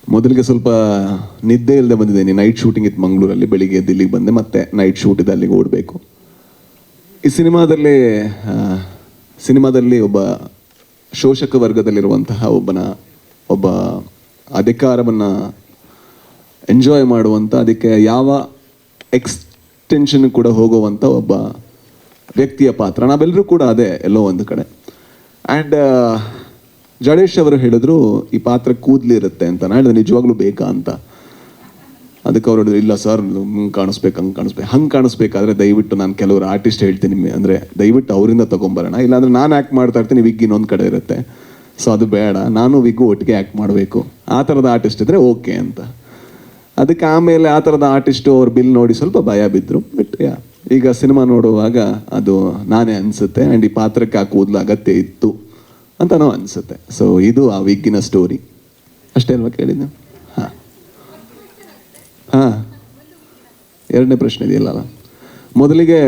ಮೊದಲಿಗೆ ಸ್ವಲ್ಪ ನಿದ್ದೆ ಇಲ್ಲದೆ ಬಂದಿದ್ದೀನಿ. ನೈಟ್ ಶೂಟಿಂಗ್ ಇತ್ತು ಮಂಗಳೂರಲ್ಲಿ, ಬೆಳಿಗ್ಗೆ ಎದ್ದು ಇಲ್ಲಿಗೆ ಬಂದೆ, ಮತ್ತೆ ನೈಟ್ ಶೂಟ್ ಇದೆ, ಅಲ್ಲಿಗೆ ಓಡಬೇಕು. ಈ ಸಿನಿಮಾದಲ್ಲಿ ಒಬ್ಬ ಶೋಷಕ ವರ್ಗದಲ್ಲಿರುವಂತಹ ಒಬ್ಬ ಅಧಿಕಾರವನ್ನು ಎಂಜಾಯ್ ಮಾಡುವಂಥ, ಅದಕ್ಕೆ ಯಾವ ಎಕ್ಸ್ಟೆನ್ಷನ್ ಕೂಡ ಹೋಗುವಂಥ ಒಬ್ಬ ವ್ಯಕ್ತಿಯ ಪಾತ್ರ. ನಾವೆಲ್ಲರೂ ಕೂಡ ಅದೇ ಎಲ್ಲೋ ಒಂದು ಕಡೆ. ಆ್ಯಂಡ್ ಜಡೇಶ್ ಅವರು ಹೇಳಿದ್ರು ಈ ಪಾತ್ರ ಕೂದಲಿರುತ್ತೆ ಅಂತ. ನಾನು ಹೇಳಿದೆ ನಿಜವಾಗ್ಲೂ ಬೇಕಾ ಅಂತ. ಅದಕ್ಕೆ ಅವ್ರು ಹೇಳಿದ್ರು ಇಲ್ಲ ಸರ್, ಹಂಗೆ ಕಾಣಿಸ್ಬೇಕಾದ್ರೆ ದಯವಿಟ್ಟು ನಾನು ಕೆಲವರು ಆರ್ಟಿಸ್ಟ್ ಹೇಳ್ತೀನಿ, ಅಂದರೆ ದಯವಿಟ್ಟು ಅವರಿಂದ ತೊಗೊಂಬರೋಣ, ಇಲ್ಲಾಂದ್ರೆ ನಾನು ಆ್ಯಕ್ಟ್ ಮಾಡ್ತಾ ಇರ್ತೀನಿ, ವಿಗ್ ಇನ್ನೊಂದು ಕಡೆ ಇರುತ್ತೆ, ಸೊ ಅದು ಬೇಡ, ನಾನು ವಿಗ್ಗು ಒಟ್ಟಿಗೆ ಆ್ಯಕ್ಟ್ ಮಾಡಬೇಕು, ಆ ಥರದ ಆರ್ಟಿಸ್ಟ್ ಇದ್ದರೆ ಓಕೆ ಅಂತ. ಅದಕ್ಕೆ ಆಮೇಲೆ ಆ ಥರದ ಆರ್ಟಿಸ್ಟು ಅವ್ರ ಬಿಲ್ ನೋಡಿ ಸ್ವಲ್ಪ ಭಯ ಬಿದ್ದರು. ಬಟ್ ಈಗ ಸಿನಿಮಾ ನೋಡುವಾಗ ಅದು ನಾನೇ ಅನಿಸುತ್ತೆ. ಆ್ಯಂಡ್ ಈ ಪಾತ್ರಕ್ಕೆ ಆ ಕೂದಲು ಅಗತ್ಯ ಇತ್ತು ಅಂತನೂ ಅನಿಸುತ್ತೆ. ಸೊ ಇದು ಆ ವಿಗ್ಗಿನ ಸ್ಟೋರಿ ಅಷ್ಟೇ ಅಲ್ವಾ ಕೇಳಿದ್ದೆ? ಹಾಂ ಎರಡನೇ ಪ್ರಶ್ನೆ ಇದೆಯಲ್ಲ. ಮೊದಲಿಗೆ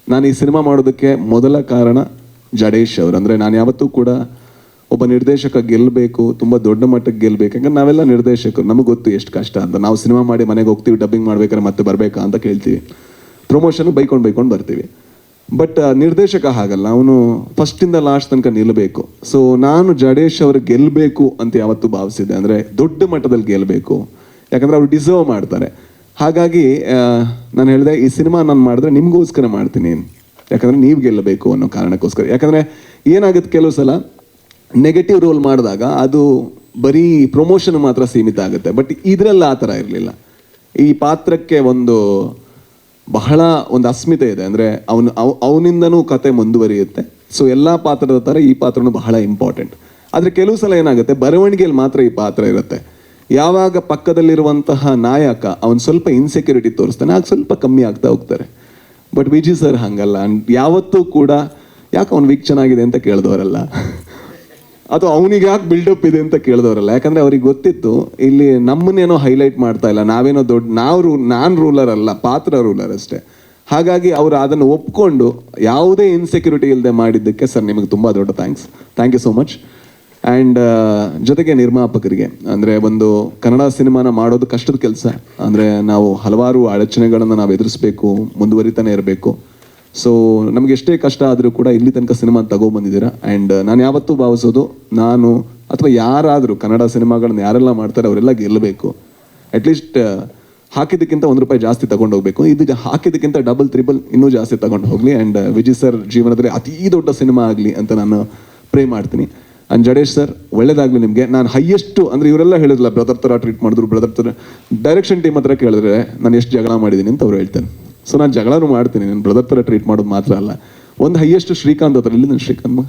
ನಾನು ಈ ಸಿನಿಮಾ ಮಾಡೋದಕ್ಕೆ ಮೊದಲ ಕಾರಣ ಜಡೇಶ್ ಅವರು. ಅಂದರೆ ನಾನು ಯಾವತ್ತೂ ಕೂಡ ಒಬ್ಬ ನಿರ್ದೇಶಕ ಗೆಲ್ಲಬೇಕು, ತುಂಬ ದೊಡ್ಡ ಮಟ್ಟಕ್ಕೆ ಗೆಲ್ಲಬೇಕು. ಯಾಕಂದ್ರೆ ನಾವೆಲ್ಲ ನಿರ್ದೇಶಕರು, ನಮಗೆ ಗೊತ್ತು ಎಷ್ಟು ಕಷ್ಟ ಅಂತ. ನಾವು ಸಿನಿಮಾ ಮಾಡಿ ಮನೆಗೆ ಹೋಗ್ತೀವಿ, ಡಬ್ಬಿಂಗ್ ಮಾಡ್ಬೇಕಾದ್ರೆ ಮತ್ತೆ ಬರಬೇಕಾ ಅಂತ ಕೇಳ್ತೀವಿ, ಪ್ರಮೋಷನ್ ಬೈಕೊಂಡು ಬರ್ತೀವಿ. ಬಟ್ ನಿರ್ದೇಶಕ ಹಾಗಲ್ಲ, ಅವನು ಫಸ್ಟಿಂದ ಲಾಸ್ಟ್ ತನಕ ನಿಲ್ಲಬೇಕು. ಸೊ ನಾನು ಜಡೇಶ್ ಅವರು ಗೆಲ್ಲಬೇಕು ಅಂತ ಯಾವತ್ತೂ ಭಾವಿಸಿದ್ದೆ. ಅಂದರೆ ದೊಡ್ಡ ಮಟ್ಟದಲ್ಲಿ ಗೆಲ್ಲಬೇಕು, ಯಾಕಂದರೆ ಅವ್ರು ಡಿಸರ್ವ್ ಮಾಡ್ತಾರೆ. ಹಾಗಾಗಿ ನಾನು ಹೇಳಿದೆ ಈ ಸಿನಿಮಾ ನಾನು ಮಾಡಿದ್ರೆ ನಿಮಗೋಸ್ಕರ ಮಾಡ್ತೀನಿ, ಯಾಕಂದರೆ ನೀವು ಗೆಲ್ಲಬೇಕು ಅನ್ನೋ ಕಾರಣಕ್ಕೋಸ್ಕರ. ಯಾಕಂದರೆ ಏನಾಗುತ್ತೆ, ಕೆಲವು ಸಲ ನೆಗೆಟಿವ್ ರೋಲ್ ಮಾಡಿದಾಗ ಅದು ಬರೀ ಪ್ರಮೋಷನ್ ಮಾತ್ರ ಸೀಮಿತ ಆಗುತ್ತೆ. ಬಟ್ ಇದರಲ್ಲಿ ಆ ಥರ ಇರಲಿಲ್ಲ. ಈ ಪಾತ್ರಕ್ಕೆ ಬಹಳ ಒಂದು ಅಸ್ಮಿತೆ ಇದೆ. ಅಂದರೆ ಅವನಿಂದನೂ ಕತೆ ಮುಂದುವರಿಯುತ್ತೆ. ಸೊ ಎಲ್ಲ ಪಾತ್ರದ ಥರ ಈ ಪಾತ್ರನೂ ಬಹಳ ಇಂಪಾರ್ಟೆಂಟ್. ಆದರೆ ಕೆಲವು ಸಲ ಏನಾಗುತ್ತೆ, ಬರವಣಿಗೆಯಲ್ಲಿ ಮಾತ್ರ ಈ ಪಾತ್ರ ಇರುತ್ತೆ. ಯಾವಾಗ ಪಕ್ಕದಲ್ಲಿರುವಂತಹ ನಾಯಕ ಅವನು ಸ್ವಲ್ಪ ಇನ್ಸೆಕ್ಯೂರಿಟಿ ತೋರಿಸ್ತಾನೆ, ಆಗ ಸ್ವಲ್ಪ ಕಮ್ಮಿ ಆಗ್ತಾ ಹೋಗ್ತಾರೆ. ಬಟ್ ವಿಜಯ್ ಸರ್ ಹಂಗಲ್ಲ. ಯಾವತ್ತೂ ಕೂಡ ಯಾಕೆ ಅವ್ನು ವಿಗ್ ಚೆನ್ನಾಗಿದೆ ಅಂತ ಕೇಳಿದವರಲ್ಲ, ಅಥವಾ ಅವನಿಗೆ ಯಾಕೆ ಬಿಲ್ಡಪ್ ಇದೆ ಅಂತ ಕೇಳಿದವರಲ್ಲ. ಯಾಕಂದರೆ ಅವ್ರಿಗೆ ಗೊತ್ತಿತ್ತು ಇಲ್ಲಿ ನಮ್ಮನ್ನೇನೋ ಹೈಲೈಟ್ ಮಾಡ್ತಾ ಇಲ್ಲ, ನಾವೇನೋ ದೊಡ್ಡ ನಾನು ರೂಲರ್ ಅಲ್ಲ, ಪಾತ್ರ ರೂಲರ್ ಅಷ್ಟೇ. ಹಾಗಾಗಿ ಅವರು ಅದನ್ನು ಒಪ್ಕೊಂಡು ಯಾವುದೇ ಇನ್ಸೆಕ್ಯೂರಿಟಿ ಇಲ್ಲದೆ ಮಾಡಿದ್ದಕ್ಕೆ ಸರ್ ನಿಮಗೆ ತುಂಬ ದೊಡ್ಡ thank you so much. And ಜೊತೆಗೆ ನಿರ್ಮಾಪಕರಿಗೆ, ಅಂದರೆ ಒಂದು ಕನ್ನಡ ಸಿನಿಮಾನ ಮಾಡೋದು ಕಷ್ಟದ ಕೆಲಸ. ಅಂದರೆ ನಾವು ಹಲವಾರು ಅಡಚಣೆಗಳನ್ನು ನಾವು ಎದುರಿಸ್ಬೇಕು, ಮುಂದುವರಿತಾನೆ ಇರಬೇಕು. ಸೊ ನಮ್ಗೆ ಎಷ್ಟೇ ಕಷ್ಟ ಆದರೂ ಕೂಡ ಇಲ್ಲಿ ತನಕ ಸಿನಿಮಾ ತಗೊಬಂದಿದ್ದೀರಾ. ಆ್ಯಂಡ್ ನಾನು ಯಾವತ್ತೂ ಭಾವಿಸೋದು, ನಾನು ಅಥವಾ ಯಾರಾದರೂ ಕನ್ನಡ ಸಿನಿಮಾಗಳನ್ನ ಯಾರೆಲ್ಲ ಮಾಡ್ತಾರೆ ಅವರೆಲ್ಲ ಗೆಲ್ಲಬೇಕು. ಅಟ್ಲೀಸ್ಟ್ ಹಾಕಿದ್ದಕ್ಕಿಂತ ₹1 ಜಾಸ್ತಿ ತಗೊಂಡು ಹೋಗಬೇಕು. ಇದು ಹಾಕಿದ್ದಕ್ಕಿಂತ ಡಬಲ್ ತ್ರಿಬಲ್ ಇನ್ನೂ ಜಾಸ್ತಿ ತಗೊಂಡು ಹೋಗಲಿ. ಆ್ಯಂಡ್ ವಿಜಯ್ ಸರ್ ಜೀವನದಲ್ಲಿ ಅತೀ ದೊಡ್ಡ ಸಿನಿಮಾ ಆಗಲಿ ಅಂತ ನಾನು ಪ್ರೇ ಮಾಡ್ತೀನಿ. ಆ್ಯಂಡ್ ಜಡೇಶ್ ಸರ್ ಒಳ್ಳೇದಾಗಲಿ ನಿಮಗೆ. ನಾನು ಹೈಯೆಸ್ಟು, ಅಂದರೆ ಇವರೆಲ್ಲ ಹೇಳಿದ್ರಲ್ಲ ಬ್ರದರ್ ಥರ ಟ್ರೀಟ್ ಮಾಡಿದ್ರು, ಬ್ರದರ್ ಥರ ಡೈರೆಕ್ಷನ್ ಟೀಮ್ ಹತ್ರ ಕೇಳಿದ್ರೆ ನಾನು ಎಷ್ಟು ಜಗಳ ಮಾಡಿದ್ದೀನಿ ಅಂತ ಅವ್ರು ಹೇಳ್ತಾರೆ. ಸೊ ನಾನು ಜಗಳನೂ ಮಾಡ್ತೀನಿ, ನಾನು ಬ್ರದರ್ ಥರ ಟ್ರೀಟ್ ಮಾಡೋದು ಮಾತ್ರ ಅಲ್ಲ. ಒಂದು ಹೈಯೆಸ್ಟ್ ಶ್ರೀಕಾಂತ್ ಹತ್ರ, ಇಲ್ಲಿ ನಾನು ಶ್ರೀಕಾಂತ್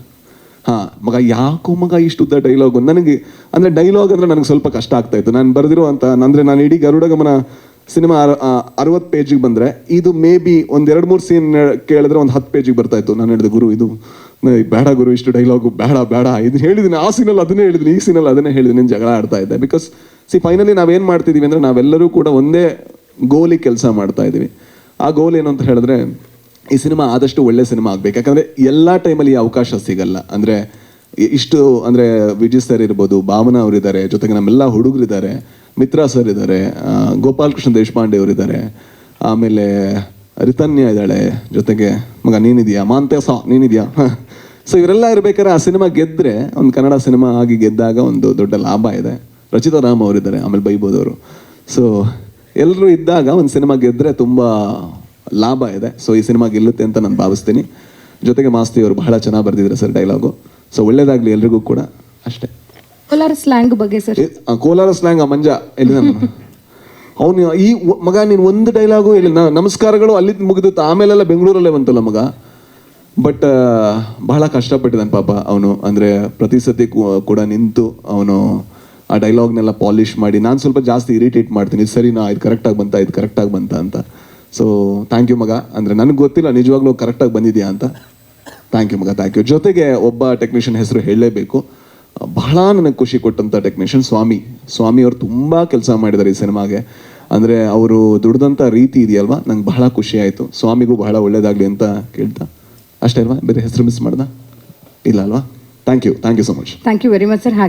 ಮಗ ಯಾಕೋ ಮಗ ಇಷ್ಟು ಉದ್ದ ಡೈಲಾಗು ನನಗೆ, ಅಂದರೆ ಡೈಲಾಗ್ ಅಂದರೆ ನನಗೆ ಸ್ವಲ್ಪ ಕಷ್ಟ ಆಗ್ತಾಯಿತ್ತು. ನಾನು ಬರೆದಿರೋ ಅಂತ, ಅಂದರೆ ನಾನು ಇಡೀ ಗರುಡ ಗಮನ ಸಿನಿಮಾ 60 ಪೇಜಿಗೆ ಬಂದರೆ ಇದು ಮೇ ಬಿ ಒಂದು 2-3 ಸೀನ್ ಕೇಳಿದ್ರೆ ಒಂದು 10 ಪೇಜಿಗೆ ಬರ್ತಾಯಿತ್ತು. ನಾನು ಹೇಳಿದೆ ಗುರು ಇದು ಬೇಡ ಗುರು, ಇಷ್ಟು ಡೈಲಾಗು ಬೇಡ ಇದು ಹೇಳಿದ್ದೀನಿ, ಆ ಸೀನಲ್ಲಿ ಅದನ್ನೇ ಹೇಳಿದ್ದೀನಿ, ಈ ಸೀನಲ್ಲಿ ಅದನ್ನೇ ಹೇಳಿದ್ದೀನಿ, ಜಗಳ ಆಡ್ತಾ ಇದ್ದೆ. ಬಿಕಾಸ್ ಫೈನಲಿ ನಾವೇನು ಮಾಡ್ತಿದ್ದೀವಿ ಅಂದರೆ ನಾವೆಲ್ಲರೂ ಕೂಡ ಒಂದೇ ಗೋಲಿ ಕೆಲಸ ಮಾಡ್ತಾ ಇದ್ದೀವಿ. ಆ ಗೋಲ್ ಏನು ಅಂತ ಹೇಳಿದ್ರೆ ಈ ಸಿನಿಮಾ ಆದಷ್ಟು ಒಳ್ಳೆ ಸಿನಿಮಾ ಆಗಬೇಕು. ಯಾಕಂದರೆ ಎಲ್ಲ ಟೈಮಲ್ಲಿ ಈ ಅವಕಾಶ ಸಿಗಲ್ಲ. ಅಂದರೆ ಇಷ್ಟು, ಅಂದರೆ ವಿಜಯ್ ಸರ್ ಇರ್ಬೋದು, ಭಾವನಾ ಅವರಿದ್ದಾರೆ, ಜೊತೆಗೆ ನಮ್ಮೆಲ್ಲ ಹುಡುಗರಿದ್ದಾರೆ, ಮಿತ್ರಾ ಸರ್ ಇದ್ದಾರೆ, ಗೋಪಾಲಕೃಷ್ಣ ದೇಶಪಾಂಡೆ ಅವರಿದ್ದಾರೆ, ಆಮೇಲೆ ರಿತನ್ಯ ಇದ್ದಾಳೆ, ಜೊತೆಗೆ ಮಗ ನೀನಿದೆಯಾ, ನೀನಿದೆಯಾ. ಸೊ ಇವರೆಲ್ಲ ಇರ್ಬೇಕಾದ್ರೆ ಆ ಸಿನಿಮಾ ಗೆದ್ದರೆ, ಒಂದು ಕನ್ನಡ ಸಿನಿಮಾ ಆಗಿ ಗೆದ್ದಾಗ ಒಂದು ದೊಡ್ಡ ಲಾಭ ಇದೆ. ರಚಿತಾ ರಾಮ್ ಅವರಿದ್ದಾರೆ, ಆಮೇಲೆ ಬೈಬೋದವರು. ಸೊ ಎಲ್ಲರೂ ಇದ್ದಾಗ ಒಂದು ಸಿನಿಮಾ ಗೆದ್ದರೆ ತುಂಬ ಲಾಭ ಇದೆ. ಸೊ ಈ ಸಿನಿಮಾ ಗೆಲ್ಲುತ್ತೆ ಅಂತ ನಾನು ಭಾವಿಸ್ತೀನಿ. ಜೊತೆಗೆ ಮಾಸ್ತಿ ಅವರು ಬಹಳ ಚೆನ್ನಾಗಿ ಬರೆದಿದ್ದಾರೆ ಸರ್ ಡೈಲಾಗು. ಸೊ ಒಳ್ಳೇದಾಗಲಿ ಎಲ್ರಿಗೂ ಕೂಡ, ಅಷ್ಟೇ. ಕೋಲಾರ ಸ್ಲ್ಯಾಂಗ್ ಬಗ್ಗೆ ಸರ್? ಕೋಲಾರ ಸ್ಲ್ಯಾಂಗ್ ಮಂಜ ಇಲ್ಲಿ ಅವನು ಈ ಮಗ ನೀನು ಒಂದು ಡೈಲಾಗು ಇಲ್ಲಿ ನಮಸ್ಕಾರಗಳು ಅಲ್ಲಿದ್ದು ಮುಗಿದಿತ್ತು, ಆಮೇಲೆಲ್ಲ ಬೆಂಗಳೂರಲ್ಲೇ ಬಂತಲ್ಲ ಮಗ. ಬಟ್ ಬಹಳ ಕಷ್ಟಪಟ್ಟಿದ್ದಾನೆ ಪಾಪ ಅವನು. ಅಂದರೆ ಪ್ರತಿ ಸತಿ ಕೂಡ ನಿಂತು ಅವನು ಆ ಡೈಲಾಗ್ನೆಲ್ಲ ಪಾಲಿಷ್ ಮಾಡಿ, ನಾನು ಸ್ವಲ್ಪ ಜಾಸ್ತಿ ಇರಿಟೇಟ್ ಮಾಡ್ತೀನಿ, ಸರಿನಾ ಇದು ಕರೆಕ್ಟಾಗಿ ಬಂತ ಅಂತ. ಸೊ ಥ್ಯಾಂಕ್ ಯು ಮಗ. ಅಂದರೆ ನನಗೆ ಗೊತ್ತಿಲ್ಲ ನಿಜವಾಗ್ಲೂ ಕರೆಕ್ಟಾಗಿ ಬಂದಿದೆಯಾ ಅಂತ. ಥ್ಯಾಂಕ್ ಯು ಮಗ, ಥ್ಯಾಂಕ್ ಯು. ಜೊತೆಗೆ ಒಬ್ಬ ಟೆಕ್ನಿಷಿಯನ್ ಹೆಸರು ಹೇಳಲೇಬೇಕು, ಬಹಳ ನನಗೆ ಖುಷಿ ಕೊಟ್ಟಂಥ ಟೆಕ್ನಿಷಿಯನ್ ಸ್ವಾಮಿ ಅವರು ತುಂಬ ಕೆಲಸ ಮಾಡಿದ್ದಾರೆ ಈ ಸಿನಿಮಾಗೆ. ಅಂದರೆ ಅವರು ದುಡ್ದಂಥ ರೀತಿ ಇದೆಯಲ್ವಾ, ನಂಗೆ ಬಹಳ ಖುಷಿ ಆಯಿತು. ಸ್ವಾಮಿಗೂ ಬಹಳ ಒಳ್ಳೇದಾಗಲಿ ಅಂತ ಕೇಳ್ತಾ ಅಷ್ಟೇ ಅಲ್ವಾ, ಬೇರೆ ಹೆಸರು ಮಿಸ್ ಮಾಡ್ದ ಇಲ್ಲ ಅಲ್ವಾ? Thank you so much. Thank you very much sir.